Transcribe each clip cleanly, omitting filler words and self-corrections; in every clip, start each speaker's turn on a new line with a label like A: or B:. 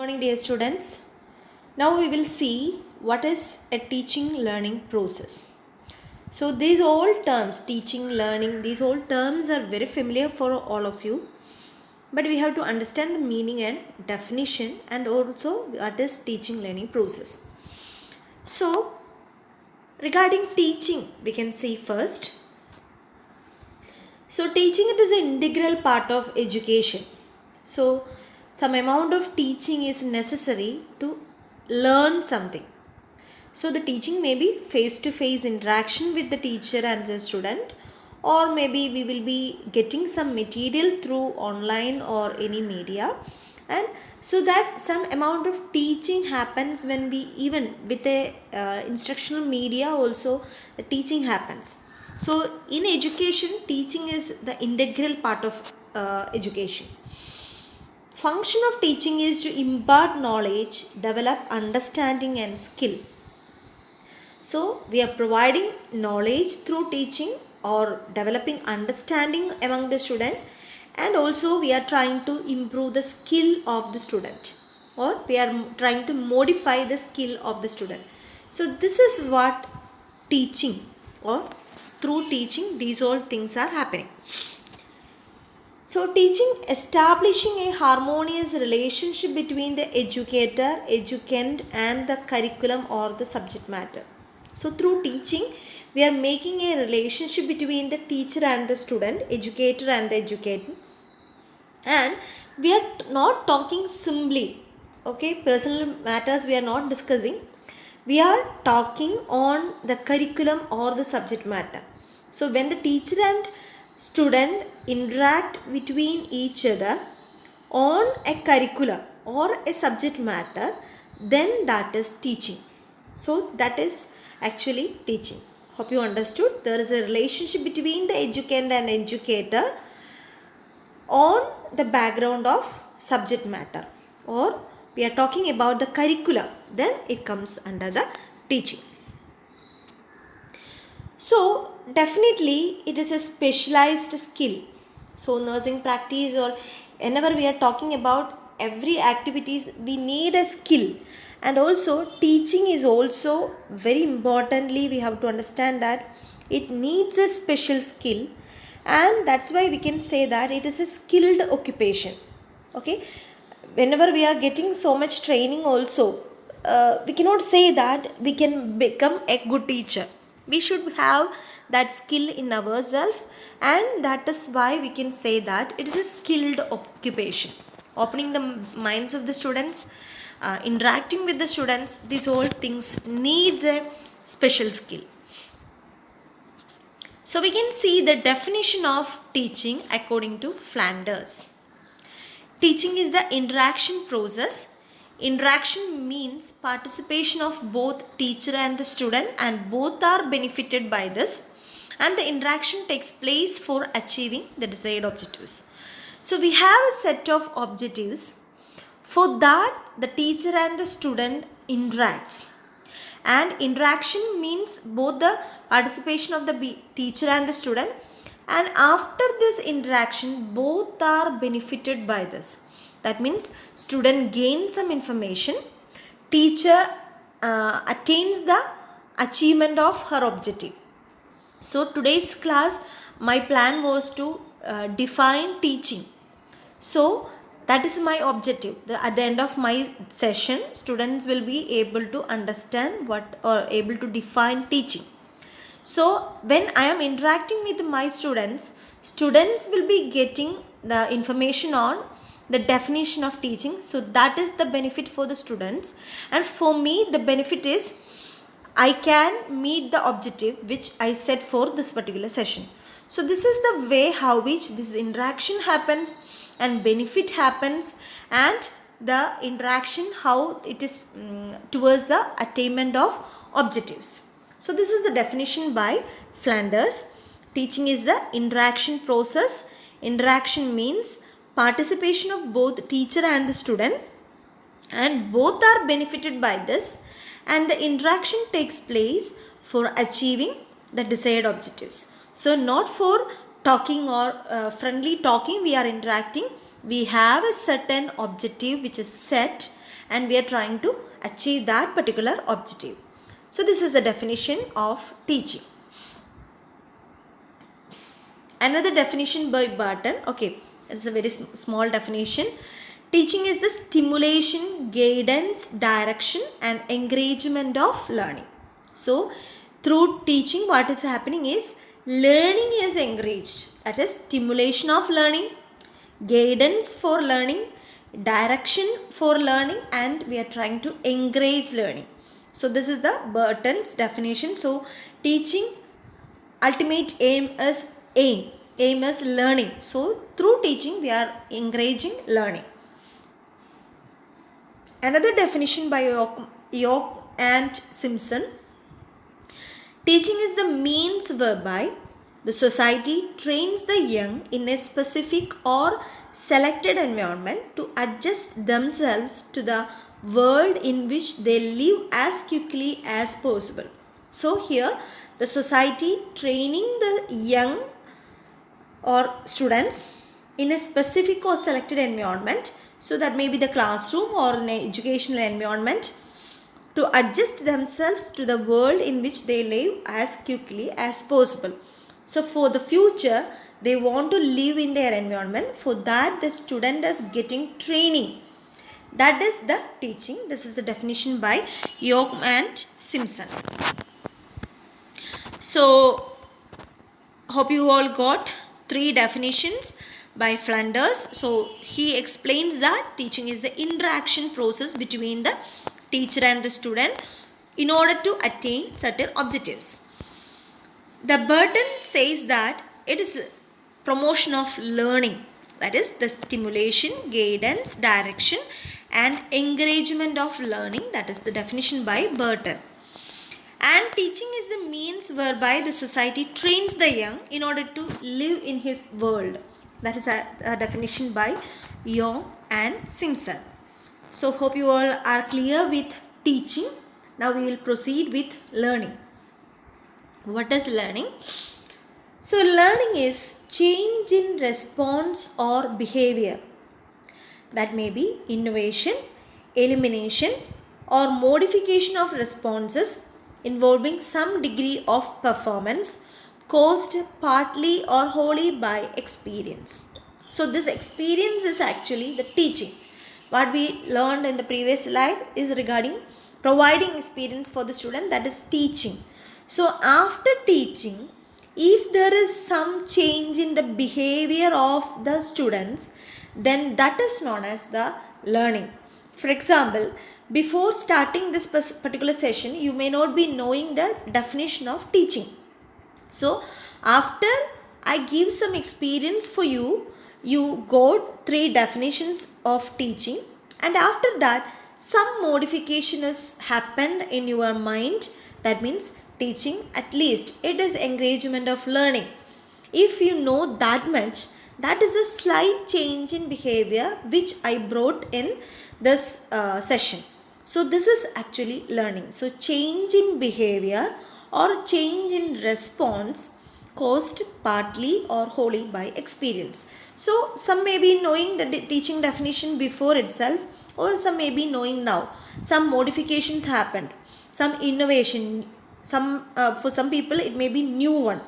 A: morning, dear students. Now we will see what is a teaching learning process. So these all terms, teaching, learning, these all terms are very familiar for all of you. But we have to understand the meaning and definition and also what is teaching learning process. So regarding teaching, we can see first. So teaching, it is an integral part of education. So some amount of teaching is necessary to learn something. So the teaching may be face-to-face interaction with the teacher and the student, or maybe we will be getting some material through online or any media, and so that some amount of teaching happens when we even with a instructional media also the teaching happens. So in education, teaching is the integral part of education. Function of teaching is to impart knowledge, develop understanding and skill. So we are providing knowledge through teaching or developing understanding among the student, and also we are trying to improve the skill of the student, or we are trying to modify the skill of the student. So this is what teaching, or through teaching these all things are happening. So teaching, establishing a harmonious relationship between the educator, educand and the curriculum or the subject matter. So through teaching, we are making a relationship between the teacher and the student, educator and the educated. And we are not talking simply, okay, personal matters we are not discussing. We are talking on the curriculum or the subject matter. So when the teacher and student interact between each other on a curriculum or a subject matter, then that is teaching. So that is actually teaching. Hope you understood. There is a relationship between the educand and educator on the background of subject matter, or we are talking about the curriculum, then it comes under the teaching. So definitely it is a specialized skill. So nursing practice or whenever we are talking about every activities, we need a skill. And also teaching is also very importantly, we have to understand that it needs a special skill, and that's why we can say that it is a skilled occupation. Okay, whenever we are getting so much training also, we cannot say that we can become a good teacher. We should have that skill in ourselves, and that is why we can say that it is a skilled occupation. Opening the minds of the students, interacting with the students, these all things needs a special skill. So we can see the definition of teaching according to Flanders. Teaching is the interaction process. Interaction means participation of both teacher and the student, and both are benefited by this, and the interaction takes place for achieving the desired objectives. So we have a set of objectives. For that, the teacher and the student interacts, and interaction means both the participation of the teacher and the student, and after this interaction both are benefited by this. That means student gains some information, teacher attains the achievement of her objective. So today's class, my plan was to define teaching. So that is my objective. At the end of my session, students will be able to understand what, or able to define teaching. So when I am interacting with my students, students will be getting the information on the definition of teaching. So that is the benefit for the students, and for me the benefit is I can meet the objective which I set for this particular session. So this is the way how which this interaction happens and benefit happens, and the interaction how it is towards the attainment of objectives. So this is the definition by Flanders. Teaching is the interaction process. Interaction means participation of both teacher and the student, and both are benefited by this, and the interaction takes place for achieving the desired objectives. So not for talking or friendly talking we are interacting. We have a certain objective which is set, and we are trying to achieve that particular objective. So this is the definition of teaching. Another definition by Barton, okay, it's a very small definition. Teaching is the stimulation, guidance, direction and encouragement of learning. So through teaching, what is happening is learning is encouraged. That is stimulation of learning, guidance for learning, direction for learning, and we are trying to encourage learning. So this is the Barton's definition. So teaching ultimate aim is learning. So through teaching we are encouraging learning. Another definition by York and Simpson. Teaching is the means whereby the society trains the young in a specific or selected environment to adjust themselves to the world in which they live as quickly as possible. So here the society training the young or students in a specific or selected environment, so that may be the classroom or an educational environment, to adjust themselves to the world in which they live as quickly as possible. So for the future they want to live in their environment. For that the student is getting training. That is the teaching. This is the definition by York and Simpson. So hope you all got 3 definitions by Flinders. So he explains that teaching is the interaction process between the teacher and the student in order to attain certain objectives. The Barton says that it is promotion of learning, that is the stimulation, guidance, direction and encouragement of learning. That is the definition by Barton. And teaching is the means whereby the society trains the young in order to live in his world. That is a definition by York and Simpson. So hope you all are clear with teaching. Now we will proceed with learning. What is learning? So learning is change in response or behavior. That may be innovation, elimination or modification of responses involving some degree of performance caused partly or wholly by experience. So this experience is actually the teaching. What we learned in the previous slide is regarding providing experience for the student, that is teaching. So after teaching, if there is some change in the behavior of the students, then that is known as the learning. For example, before starting this particular session, you may not be knowing the definition of teaching. So after I give some experience for you, you got 3 definitions of teaching, and after that some modification has happened in your mind. That means teaching, at least it is encouragement of learning. If you know that much, that is a slight change in behavior which I brought in this session. So this is actually learning. So change in behavior or change in response caused partly or wholly by experience. So some may be knowing the teaching definition before itself, or some may be knowing now. Some modifications happened, some innovation, for some people it may be new one,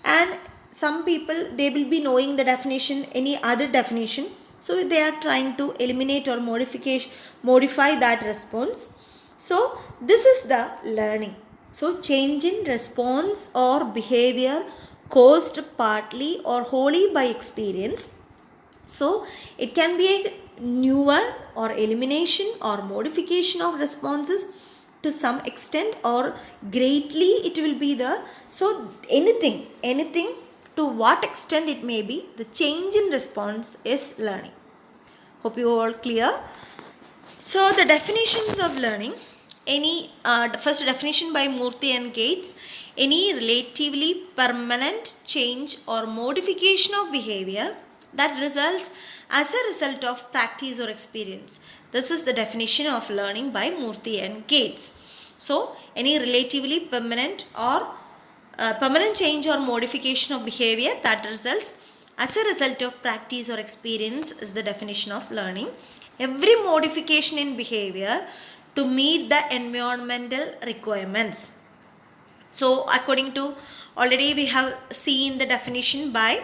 A: and some people they will be knowing the definition, any other definition. So they are trying to eliminate or modify that response. So this is the learning. So change in response or behavior caused partly or wholly by experience. So it can be a new one or elimination or modification of responses to some extent, or greatly it will be the, so anything to what extent it may be, the change in response is learning. Hope you all clear. So the definitions of learning, first definition by Murthy and Gates, any relatively permanent change or modification of behavior that results as a result of practice or experience. This is the definition of learning by Murthy and Gates. So any relatively permanent or permanent change or modification of behavior that results as a result of practice or experience is the definition of learning. every modification in behavior to meet the environmental requirements. So according to, already we have seen the definition by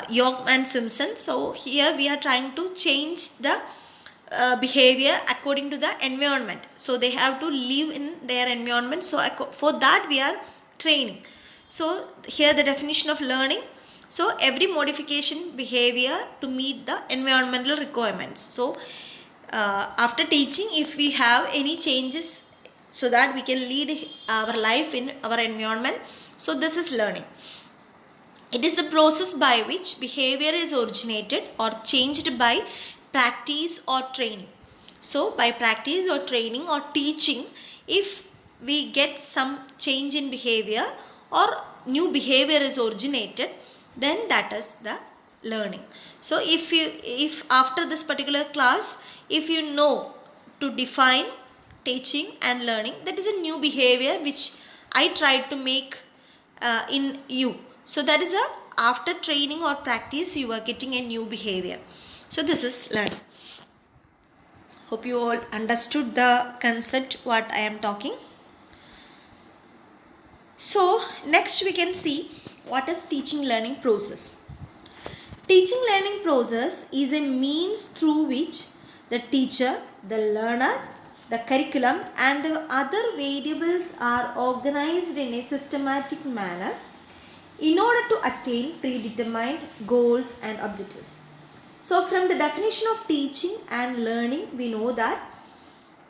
A: York and Simpson. So here we are trying to change the behavior according to the environment. So they have to live in their environment. So for that we are training. So here the definition of learning. So every modification behavior to meet the environmental requirements. So after teaching, if we have any changes so that we can lead our life in our environment, so this is learning. It is the process by which behavior is originated or changed by practice or training. So by practice or training or teaching, if we get some change in behavior or new behavior is originated, then that is the learning. So if after this particular class, if you know to define teaching and learning, that is a new behavior which I tried to make in you. So that is a, after training or practice you are getting a new behavior. So this is learning. Hope you all understood the concept what I am talking. So next we can see what is teaching learning process. Teaching learning process is a means through which the teacher, the learner, the curriculum and the other variables are organized in a systematic manner in order to attain predetermined goals and objectives. So from the definition of teaching and learning, we know that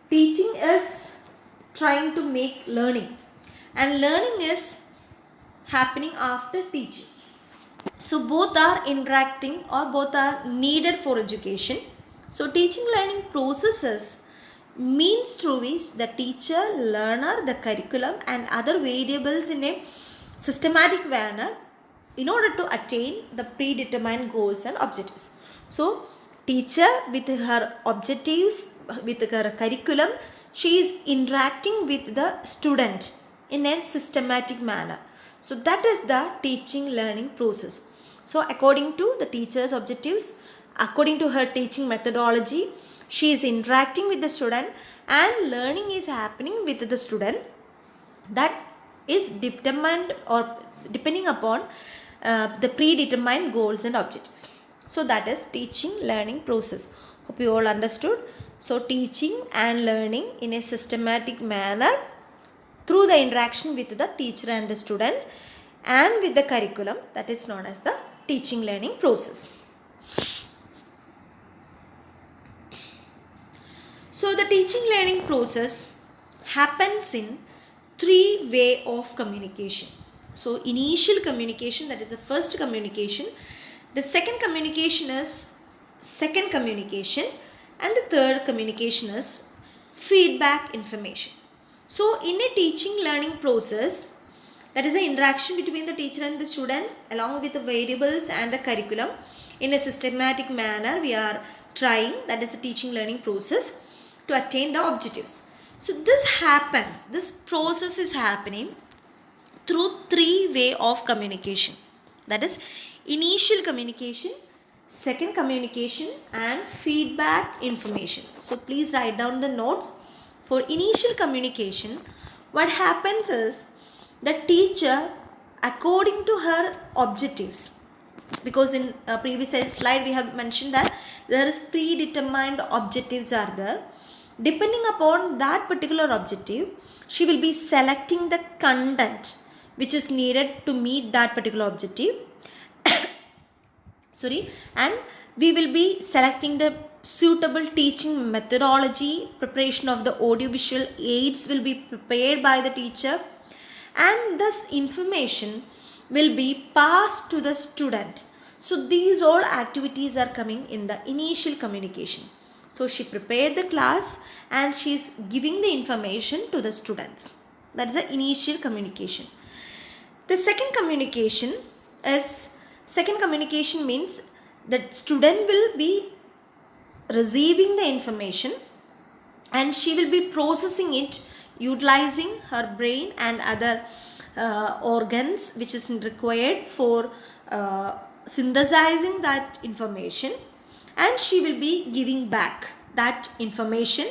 A: teaching is trying to make learning and learning is happening after teaching. So both are interacting or both are needed for education. So teaching learning processes means through which the teacher, learner, the curriculum and other variables in a systematic manner in order to attain the predetermined goals and objectives. So teacher with her objectives, with her curriculum, she is interacting with the student in a systematic manner. So that is the teaching learning process. So according to the teacher's objectives, according to her teaching methodology, she is interacting with the student and learning is happening with the student. That is determined or depending upon the predetermined goals and objectives. So that is teaching learning process. Hope you all understood. So teaching and learning in a systematic manner through the interaction with the teacher and the student and with the curriculum, that is known as the teaching learning process. So the teaching learning process happens in three ways of communication. So initial communication, that is the first communication. The second communication is second communication and the third communication is feedback information. So in a teaching learning process, that is the interaction between the teacher and the student along with the variables and the curriculum in a systematic manner we are trying, that is the teaching learning process, to attain the objectives. So this happens, this process is happening through three ways of communication. That is initial communication, second communication and feedback information. So please write down the notes. For initial communication, what happens is the teacher, according to her objectives, because in a previous slide we have mentioned that there is predetermined objectives are there. Depending upon that particular objective, she will be selecting the content which is needed to meet that particular objective. And we will be selecting the suitable teaching methodology, preparation of the audiovisual aids will be prepared by the teacher, and this information will be passed to the student. So these all activities are coming in the initial communication. So she prepared the class and she is giving the information to the students. That is the initial communication. The second communication means that student will be receiving the information and she will be processing it utilizing her brain and other organs which is required for synthesizing that information. and she will be giving back that information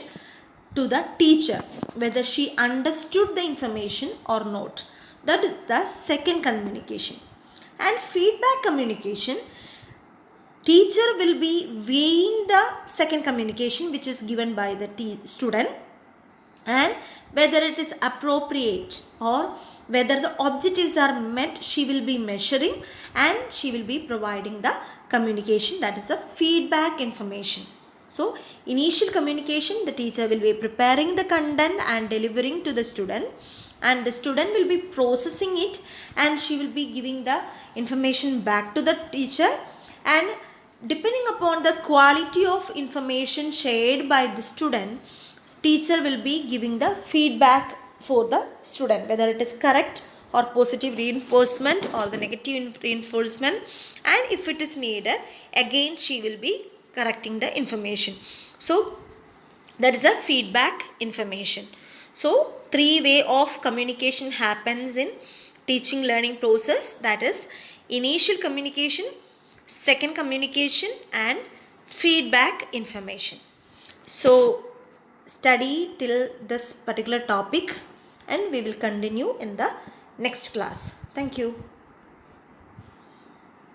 A: to the teacher, whether she understood the information or not. That is the second communication. And feedback communication, teacher will be weighing the second communication which is given by the student, and whether it is appropriate or whether the objectives are met, she will be measuring and she will be providing the communication, that is the feedback information. So initial communication, the teacher will be preparing the content and delivering to the student, and the student will be processing it and she will be giving the information back to the teacher, and depending upon the quality of information shared by the student, teacher will be giving the feedback for the student, whether it is correct or positive reinforcement or the negative reinforcement, and if it is needed, again she will be correcting the information. So that is a feedback information. So three way of communication happens in teaching learning process, that is initial communication, second communication, and feedback information. So study till this particular topic and we will continue in the next class. Thank you.